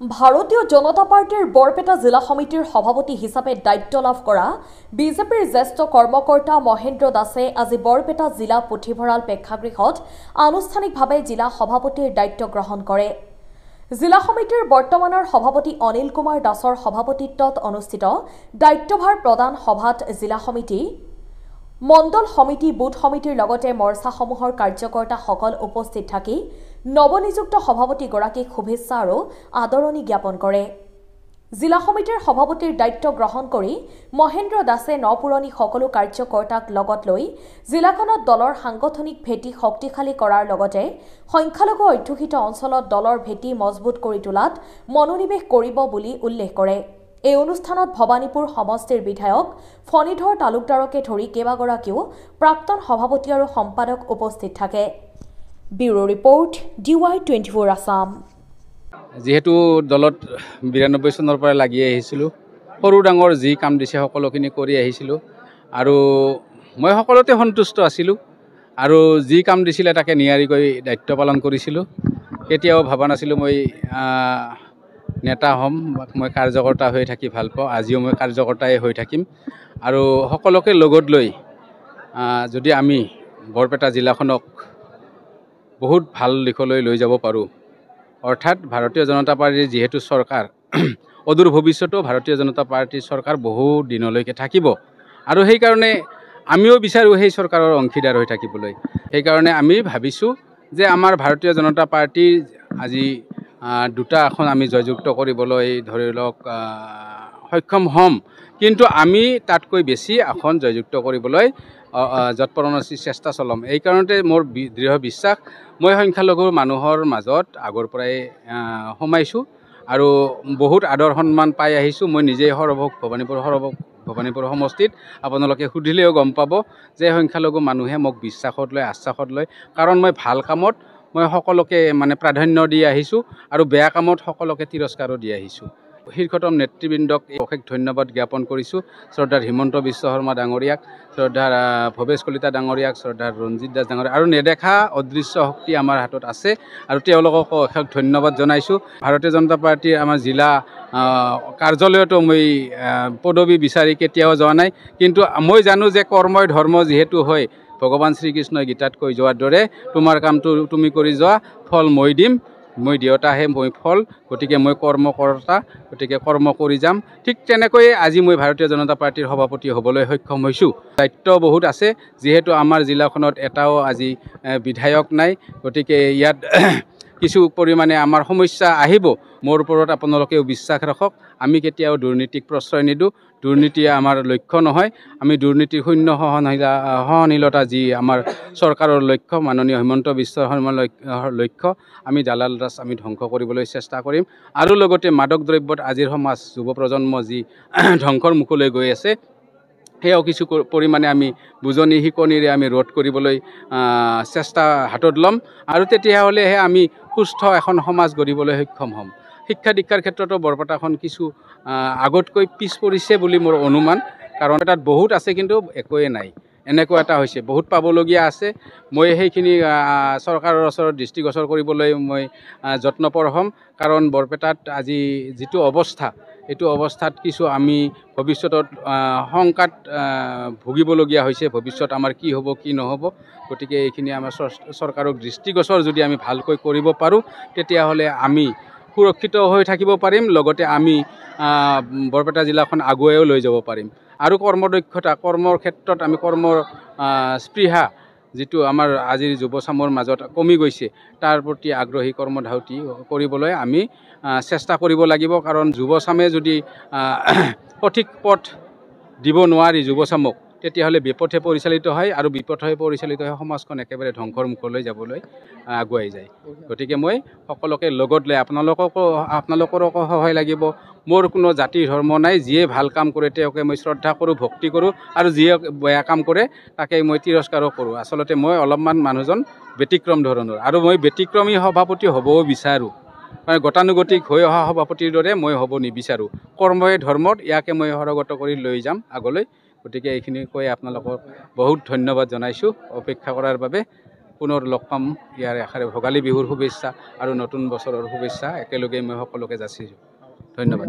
ভাৰতীয় জনতা পাৰ্টিৰ বৰপেটা জিলা সমিতিৰ সভাপতি হিচাপে দায়িত্ব লাভ কৰা বিজেপিৰ জ্যেষ্ঠ কৰ্মকৰ্তা মহেন্দ্ৰ দাসে আজি বৰপেটা জিলা পুথিভঁৰাল প্ৰেক্ষাগৃহত আনুষ্ঠানিকভাৱে জিলা সভাপতিৰ দায়িত্ব গ্ৰহণ কৰে। জিলা সমিতিৰ বৰ্তমানৰ সভাপতি অনিল কুমাৰ দাসৰ সভাপতিত্বত অনুষ্ঠিত দায়িত্বভাৰ প্ৰদান সভাত জিলা সমিতি, মণ্ডল সমিতি, বুথ সমিতিৰ লগতে মৰ্চাসমূহৰ কাৰ্যকৰ্তাসকল উপস্থিত থাকি নৱনিযুক্ত সভাপতিগৰাকীক শুভেচ্ছা আৰু আদৰণি জ্ঞাপন কৰে। জিলা সমিতিৰ সভাপতিৰ দায়িত্ব গ্ৰহণ কৰি মহেন্দ্ৰ দাসে নপুৰণি সকলো কাৰ্যকৰ্তাক লগত লৈ জিলাখনত দলৰ সাংগঠনিক ভেটি শক্তিশালী কৰাৰ লগতে সংখ্যালঘু অধ্যুষিত অঞ্চলত দলৰ ভেটি মজবুত কৰি তোলাত মনোনিৱেশ কৰিব বুলি উল্লেখ কৰে। এই অনুষ্ঠানত ভৱানীপুৰ সমষ্টিৰ বিধায়ক ফণীধৰ তালুকদাৰকে ধৰি কেইবাগৰাকীও প্ৰাক্তন সভাপতি আৰু সম্পাদক উপস্থিত থাকে। Bureau report DY24 Assam. যেহেতু দলত 92 চনৰ পৰা লাগি আহিছিলোঁ, সৰু ডাঙৰ যি কাম দিছে সকলোখিনি কৰি আহিছিলোঁ আৰু মই সকলোতে সন্তুষ্ট আছিলোঁ আৰু যি কাম দিছিলে তাকে নিয়াৰিকৈ দায়িত্ব পালন কৰিছিলোঁ। কেতিয়াও ভবা নাছিলোঁ মই নেতা হ'ম, মই কাৰ্যকৰ্তা হৈ থাকি ভাল পাওঁ। আজিও মই কাৰ্যকৰ্তাই হৈ থাকিম আৰু সকলোকে লগত লৈ যদি আমি বৰপেটা জিলাখনক বহুত ভাল দিশলৈ লৈ যাব পাৰোঁ, অৰ্থাৎ ভাৰতীয় জনতা পাৰ্টিৰ যিহেতু চৰকাৰ, অদূৰ ভৱিষ্যতেও ভাৰতীয় জনতা পাৰ্টিৰ চৰকাৰ বহু দিনলৈকে থাকিব আৰু সেইকাৰণে আমিও বিচাৰোঁ সেই চৰকাৰৰ অংশীদাৰ হৈ থাকিবলৈ। সেইকাৰণে আমি ভাবিছোঁ যে আমাৰ ভাৰতীয় জনতা পাৰ্টিৰ আজি দুটা আসন আমি জয়যুক্ত কৰিবলৈ ধৰি লওক সক্ষম হ'ম, কিন্তু আমি তাতকৈ বেছি আসন জয়যুক্ত কৰিবলৈ যৎপৰোনাস্তি চেষ্টা চলাম। এই কাৰণতে মোৰ দৃঢ় বিশ্বাস, মই সংখ্যালঘু মানুহৰ মাজত আগৰ পৰাই সোমাইছোঁ আৰু বহুত আদৰ সন্মান পাই আহিছোঁ। মই নিজেই সৰভোগ ভৱানীপুৰ সমষ্টিত আপোনালোকে সুধিলেও গম পাব যে সংখ্যালঘু মানুহে মোক বিশ্বাসত লয়, আশ্বাসত লয়, কাৰণ মই ভাল কামত মই সকলোকে প্ৰাধান্য দি আহিছোঁ আৰু বেয়া কামত সকলোকে তিৰস্কাৰো দি আহিছোঁ। শীৰ্ষতম নেতৃবৃন্দক অশেষ ধন্যবাদ জ্ঞাপন কৰিছোঁ। শ্ৰদ্ধাৰ হিমন্ত বিশ্ব শৰ্মা ডাঙৰীয়াক, শ্ৰদ্ধাৰ ভৱেশ কলিতা ডাঙৰীয়াক, শ্ৰদ্ধাৰ ৰঞ্জিত দাস ডাঙৰীয়াক আৰু নেদেখা অদৃশ্য শক্তি আমাৰ হাতত আছে আৰু তেওঁলোককো অশেষ ধন্যবাদ জনাইছোঁ। ভাৰতীয় জনতা পাৰ্টিৰ আমাৰ জিলা কাৰ্যালয়তো মই পদবী বিচাৰি কেতিয়াও যোৱা নাই, কিন্তু মই জানো যে কৰ্মই ধৰ্ম যিহেতু হয়, ভগৱান শ্ৰীকৃষ্ণই গীতাত কৈ যোৱাৰ দৰে তোমাৰ কামটো তুমি কৰি যোৱা, ফল মই দিম, মই দেউতাহে মই ফল, গতিকে মই কৰ্মকৰ্তা, গতিকে কৰ্ম কৰি যাম। ঠিক তেনেকৈয়ে আজি মই ভাৰতীয় জনতা পাৰ্টিৰ সভাপতি হ'বলৈ সক্ষম হৈছোঁ। দায়িত্ব বহুত আছে, যিহেতু আমাৰ জিলাখনত এটাও আজি বিধায়ক নাই, গতিকে ইয়াত কিছু পৰিমাণে আমাৰ সমস্যা আহিব। মোৰ ওপৰত আপোনালোকেও বিশ্বাস ৰাখক, আমি কেতিয়াও দুৰ্নীতিক প্ৰশ্ৰয় নিদিওঁ, দুৰ্নীতি আমাৰ লক্ষ্য নহয়। আমি দুৰ্নীতিৰ শূন্য সহনশীলতা যি আমাৰ চৰকাৰৰ লক্ষ্য, মাননীয় হিমন্ত বিশ্ব শৰ্মাৰ লক্ষ্য, আমি দালাল ৰাজ আমি ধ্বংস কৰিবলৈ চেষ্টা কৰিম আৰু লগতে মাদক দ্ৰব্যত আজিৰ সমাজ যুৱ প্ৰজন্ম যি ধ্বংসৰ মুখলৈ গৈ আছে, সেয়াও কিছু পৰিমাণে আমি বুজনি শিকনিৰে আমি ৰোধ কৰিবলৈ চেষ্টা হাতত ল'ম আৰু তেতিয়াহ'লেহে আমি সুস্থ এখন সমাজ গঢ়িবলৈ সক্ষম হ'ম। শিক্ষা দীক্ষাৰ ক্ষেত্ৰতো বৰপেটাখন কিছু আগতকৈ পিছ পৰিছে বুলি মোৰ অনুমান, কাৰণ তাত বহুত আছে কিন্তু একোৱে নাই, এনেকুৱা এটা হৈছে। বহুত পাবলগীয়া আছে, মই সেইখিনি চৰকাৰৰ ওচৰত দৃষ্টিগোচৰ কৰিবলৈ মই যত্নপৰ হ'ম, কাৰণ বৰপেটাত আজি যিটো অৱস্থা, এইটো অৱস্থাত কিছু আমি ভৱিষ্যতত শংকাত ভুগিবলগীয়া হৈছে, ভৱিষ্যত আমাৰ কি হ'ব কি নহ'ব। গতিকে এইখিনি আমাৰ চৰকাৰক দৃষ্টিগোচৰ যদি আমি ভালকৈ কৰিব পাৰোঁ, তেতিয়াহ'লে আমি সুৰক্ষিত হৈ থাকিব পাৰিম, লগতে আমি বৰপেটা জিলাখন আগুৱাইও লৈ যাব পাৰিম। আৰু কৰ্মদক্ষতা, কৰ্মৰ ক্ষেত্ৰত আমি কৰ্মৰ স্পৃহা যিটো আমাৰ আজিৰ যুৱচামৰ মাজত কমি গৈছে, তাৰ প্ৰতি আগ্ৰহী কৰ্মধাউতি কৰিবলৈ আমি চেষ্টা কৰিব লাগিব, কাৰণ যুৱচামে যদি সঠিক পথ দিব নোৱাৰি যুৱচামক, তেতিয়াহ'লে বিপথে পৰিচালিত হয় আৰু বিপথে পৰিচালিত হৈ সমাজখন একেবাৰে ধ্বংসৰ মুখলৈ যাবলৈ আগুৱাই যায়। গতিকে মই সকলোকে লগত লৈ আপোনালোকৰো সহায় লাগিব। মোৰ কোনো জাতি ধৰ্ম নাই, যিয়ে ভাল কাম কৰে তেওঁকে মই শ্ৰদ্ধা কৰোঁ, ভক্তি কৰোঁ আৰু যিয়ে বেয়া কাম কৰে তাকে মই তিৰস্কাৰো কৰোঁ। আচলতে মই অলপমান মানুহজন ব্যতিক্ৰম ধৰণৰ আৰু মই ব্যতিক্ৰমী সভাপতি হ'বও বিচাৰোঁ, গতানুগতিক হৈ অহা সভাপতিৰ দৰে মই হ'ব নিবিচাৰোঁ। কৰ্মই ধৰ্মত, ইয়াকে মই সৰগত কৰি লৈ যাম আগলৈ। গতিকে এইখিনি কৈ আপোনালোকক বহুত ধন্যবাদ জনাইছোঁ অপেক্ষা কৰাৰ বাবে। পুনৰ লগ পাম ইয়াৰ আশাৰে ভোগালী বিহুৰ শুভেচ্ছা আৰু নতুন বছৰৰ শুভেচ্ছা একেলগে মই সকলোকে যাচিছোঁ ধন্যবাদ